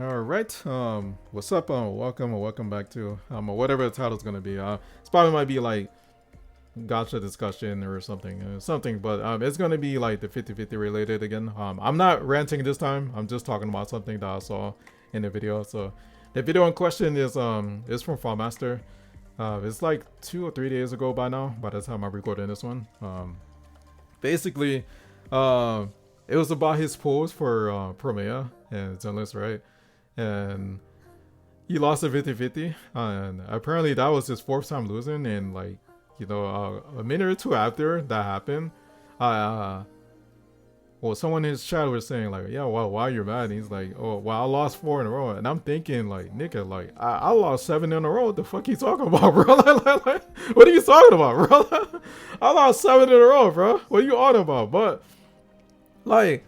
All right. What's up? Welcome or welcome back to whatever the title's gonna be. It's probably might be like Gacha Discussion or something. But it's gonna be like the 50-50 related again. I'm not ranting this time. I'm just talking about something that I saw in the video. So, the video in question is from Master. It's like 2 or 3 days ago by now. By the time I'm recording this one. Basically, it was about his pose for Promea and Zenless, right? And he lost a 50-50, and apparently that was his fourth time losing. And like, a minute or two after that happened, well, someone in his chat was saying like, yeah, well, why you're mad? And he's like, oh, well, I lost 4 in a row. And I'm thinking like, nigga, like I lost 7 in a row. What the fuck you talking about, bro? Like, what are you talking about, bro? I lost 7 in a row, bro. What are you on about? But like,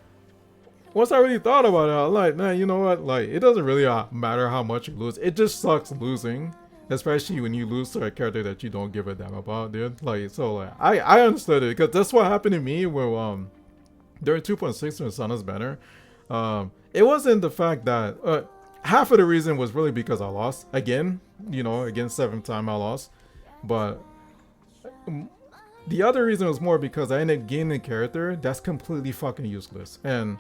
once I really thought about it, I'm like, man, you know what? Like, it doesn't really matter how much you lose. It just sucks losing, especially when you lose to a character that you don't give a damn about, dude. Like, so like, I understood it because that's what happened to me with during 2.6 when Sana's banner. It wasn't the fact that half of the reason was really because I lost again. Again, 7th time I lost, but the other reason was more because I ended up gaining a character that's completely fucking useless. And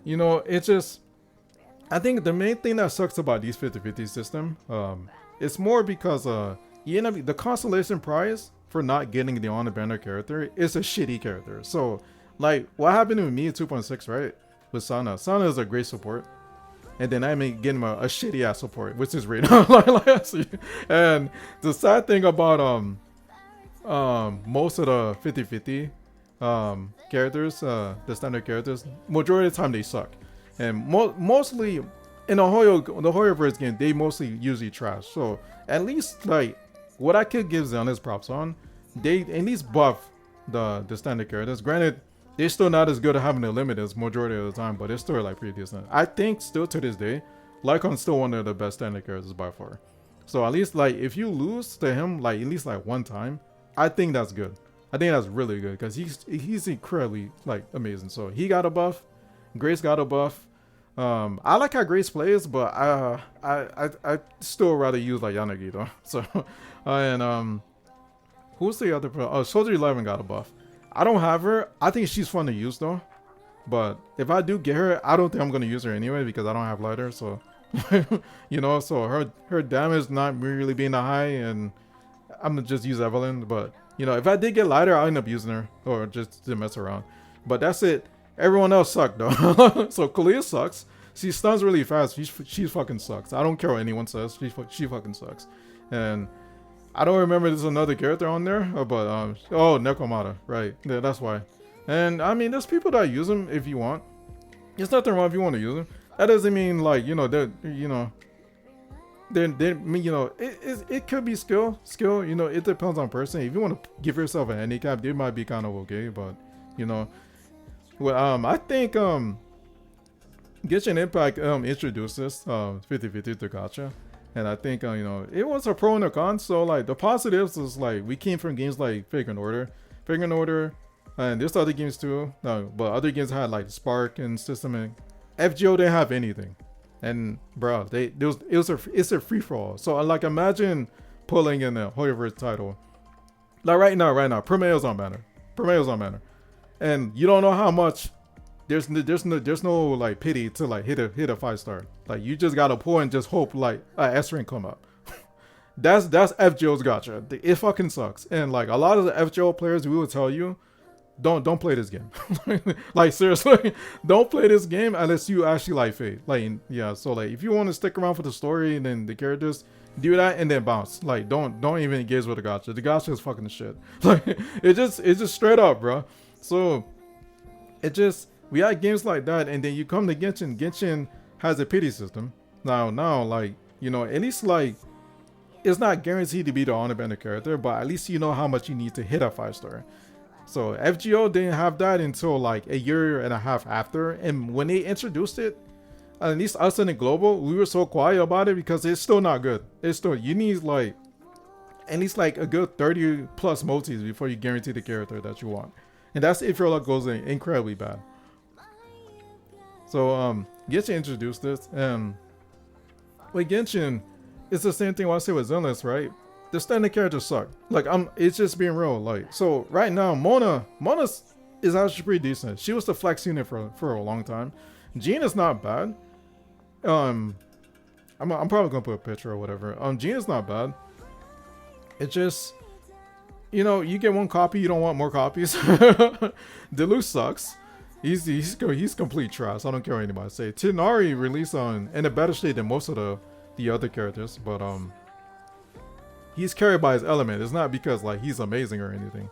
it's just, I think the main thing that sucks about these 50-50 system, it's more because you end up, the consolation prize for not getting the on the banner character is a shitty character. So like what happened with me in 2.6, right, with Sana is a great support, and then I may get him a shitty ass support, which is right. And the sad thing about most of the 50-50 characters, the standard characters, majority of the time they suck. And mostly in the Hoyoverse game, they mostly usually trash. So at least like what I could give Zenless props on, they at least buff the standard characters. Granted, they're still not as good at having the limiters majority of the time, but it's still like pretty decent. I think still to this day, Lycon's still one of the best standard characters by far. So at least like if you lose to him like at least like one time, I think that's good. I think that's really good because he's incredibly like amazing. So he got a buff, Grace got a buff. I like how Grace plays, but I still rather use like Yanagi though. So and who's the other? Oh, Soldier 11 got a buff. I don't have her. I think she's fun to use though. But if I do get her, I don't think I'm gonna use her anyway because I don't have lighter. So so her damage not really being that high, and I'm gonna just use Evelyn. But if I did get lighter, I'll end up using her or just to mess around. But that's it. Everyone else sucked though. So Kalia sucks. She stuns really fast. She fucking sucks. I don't care what anyone says. She fucking sucks. And I don't remember there's another character on there, but oh, Nekomata, right? Yeah, that's why. And I mean, there's people that use them if you want. There's nothing wrong if you want to use them. That doesn't mean like it could be skill. It depends on person. If you want to give yourself a handicap, they might be kind of okay, but well, I think Genshin Impact introduced this 50-50 to Gacha, and I think it was a pro and a con. So like the positives is like we came from games like Figure Order, and there's other games too. But other games had like Spark and System, and FGO didn't have anything. And bro, it's a free for all. So like imagine pulling in the Hoyoverse title. Like right now, Promeo's on banner, and you don't know how much. There's no like pity to like hit a 5-star. Like you just gotta pull and just hope like S rank come up. that's FGO's gacha. It fucking sucks. And like a lot of the FGO players, we will tell you, don't play this game. Like seriously, don't play this game unless you actually like Fate. Like yeah, so like if you want to stick around for the story and then the characters, do that and then bounce. Like don't even engage with the gacha. The gacha is fucking shit. Like it's just straight up, bro. So we had games like that, and then you come to Genshin. Genshin has a pity system now like at least like it's not guaranteed to be the honor banner character, but at least you know how much you need to hit a 5-star. So FGO didn't have that until like a year and a half after, and when they introduced it, at least us in the global, we were so quiet about it because it's still not good. It's still, you need like at least like a good 30 plus multis before you guarantee the character that you want, and that's if your luck goes incredibly bad. So Genshin introduced this, and with Genshin, it's the same thing I say with Zenless, right? The standard characters suck. Like it's just being real. Like so, right now, Mona is actually pretty decent. She was the flex unit for a long time. Jean is not bad. I'm probably gonna put a picture or whatever. Jean is not bad. It just, you get one copy, you don't want more copies. Deleuze sucks. He's complete trash. I don't care what anybody say. Tinari released in a better state than most of the other characters, but he's carried by his element. It's not because like he's amazing or anything.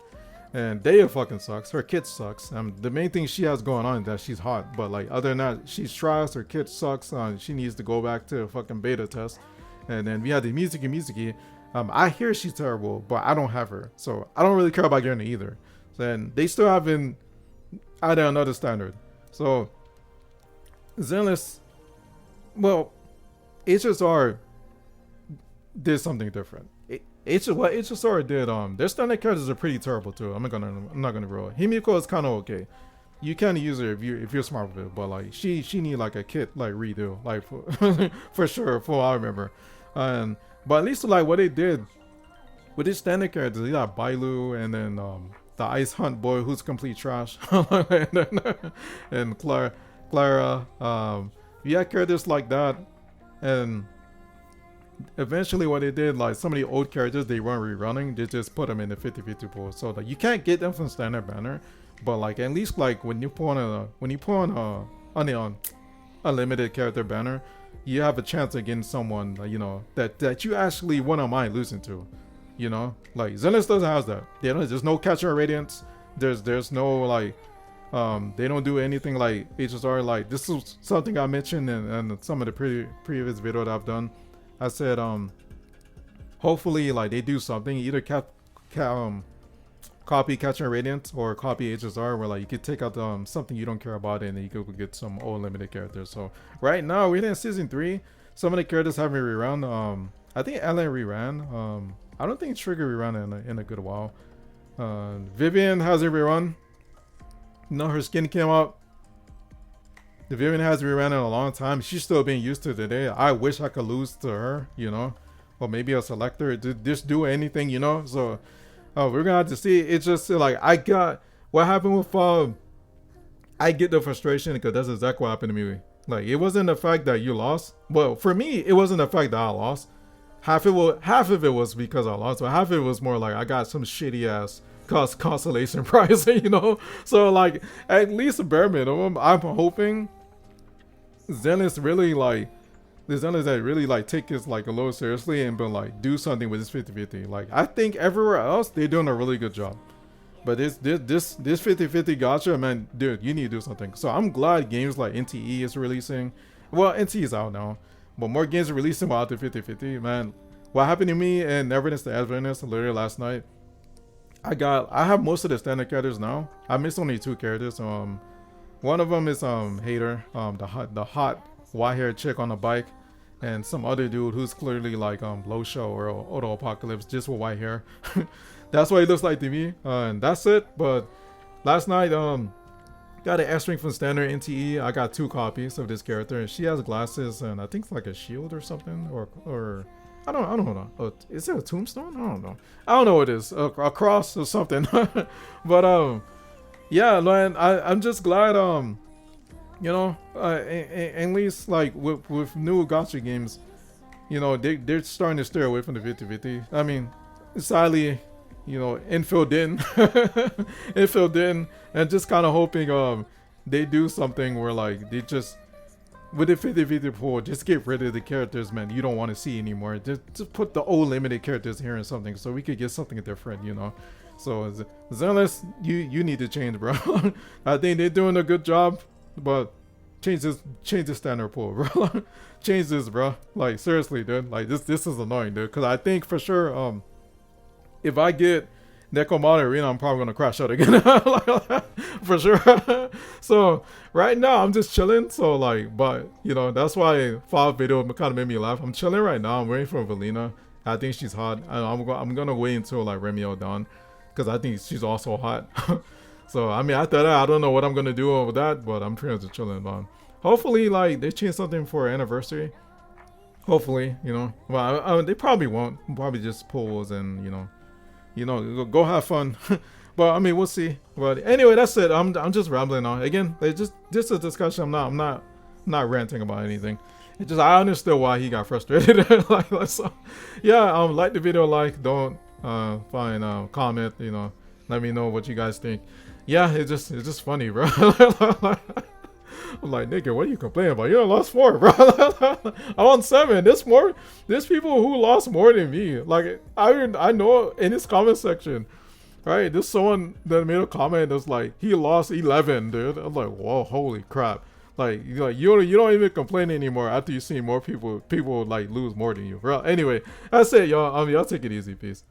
And Daya fucking sucks. Her kit sucks. The main thing she has going on is that she's hot, but like other than that, she's trash. Her kit sucks. She needs to go back to a fucking beta test. And then we had the Mizuki. I hear she's terrible, but I don't have her, so I don't really care about getting it either. Then they still haven't added another standard. So Zenless, well, HSR did something different. What HSR did, their standard characters are pretty terrible too. I'm not gonna roll. Himiko is kind of okay. You can use her if you're smart with it, but like she need like a kit like redo, like for sure. For all I remember, but at least like what they did with these standard characters, they got Bailu and then the Ice Hunt boy who's complete trash, and Clara. You had characters like that, and eventually what they did, like some of the old characters they weren't rerunning, they just put them in the 50-50 pool. So like you can't get them from standard banner, but like at least like when you put on the unlimited character banner, you have a chance of getting someone that you actually wouldn't mind losing to. Like Zenless doesn't have that. There's no catcher radiance. There's no like they don't do anything like HSR. Like this is something I mentioned in some of the previous video that I've done. I said hopefully like they do something, either copy catcher radiance or copy HSR, where like you could take out something you don't care about and then you could get some old limited characters. So right now we're in season 3. Some of the characters haven't rerun. I think Ellen reran. I don't think Trigger reran in a good while. Vivian hasn't rerun. Her skin came out. The Vivian hasn't rerun in a long time. She's still being used to today. I wish I could lose to her, or maybe a selector, just do anything, So we're gonna have to see. It's just like I got what happened with I get the frustration because that's exactly what happened to me. Like it wasn't the fact that you lost. Well, for me, it wasn't the fact that I lost. Half of it was because I lost, but half of it was more like I got some shitty ass consolation prize, So like at least bare minimum, I'm hoping Zenless really like the Zenless that really like take this like a little seriously and but like do something with this 50-50. Like I think everywhere else they're doing a really good job, but this 50-50 gacha, man, dude, you need to do something. So I'm glad games like NTE is releasing. Well, NTE is out now, but more games are releasing without the 50-50. Man, what happened to me and Neverness to Adverness literally last night, I have most of the standard characters now. I missed only 2 characters. One of them is Hater, the hot white haired chick on the bike, and some other dude who's clearly like Losho or Auto Apocalypse just with white hair. That's what he looks like to me, and that's it. But last night got an S rank from standard NTE. I got 2 copies of this character, and she has glasses and I think it's like a shield or something, or I don't know. Is it a tombstone? I don't know what it is. A cross or something. But yeah, man, I'm just glad at least like with new gacha games, they're starting to stay away from the 50-50. I mean, sadly, infill didn't, and just kind of hoping they do something where like they just with the 50-50 pool, just get rid of the characters, man, you don't want to see anymore. Just put the old limited characters here and something so we could get something different, So Zenless, you need to change, bro. I think they're doing a good job, but change the standard pool, bro. Change this, bro. Like seriously, dude. Like this is annoying, dude. Cause I think for sure, if I get Nekomata Arena, I'm probably gonna crash out again. For sure. So right now I'm just chilling. So like, but that's why Fall video kind of made me laugh. I'm chilling right now. I'm waiting for Valina. I think she's hot. I'm gonna wait until like Remio done, because I think she's also hot. So I mean, after that, I don't know what I'm gonna do with that, but I'm pretty much chilling. But hopefully, like they change something for anniversary. Hopefully, you know. Well, they probably won't. Probably just polls and go have fun. But I mean, we'll see. But anyway, that's it. I'm just rambling on. Again, they just a discussion. I'm not ranting about anything. It just I understood why he got frustrated. So, yeah. Like the video, don't comment. Let me know what you guys think. Yeah, it's just funny, bro. I'm like, nigga, what are you complaining about? You done lost 4, bro. I'm on 7. There's people who lost more than me. Like, I know in his comment section, right? There's someone that made a comment that's like, he lost 11, dude. I'm like, whoa, holy crap. Like you don't even complain anymore after you see more people like lose more than you, bro. Anyway, that's it, y'all. Y'all take it easy, peace.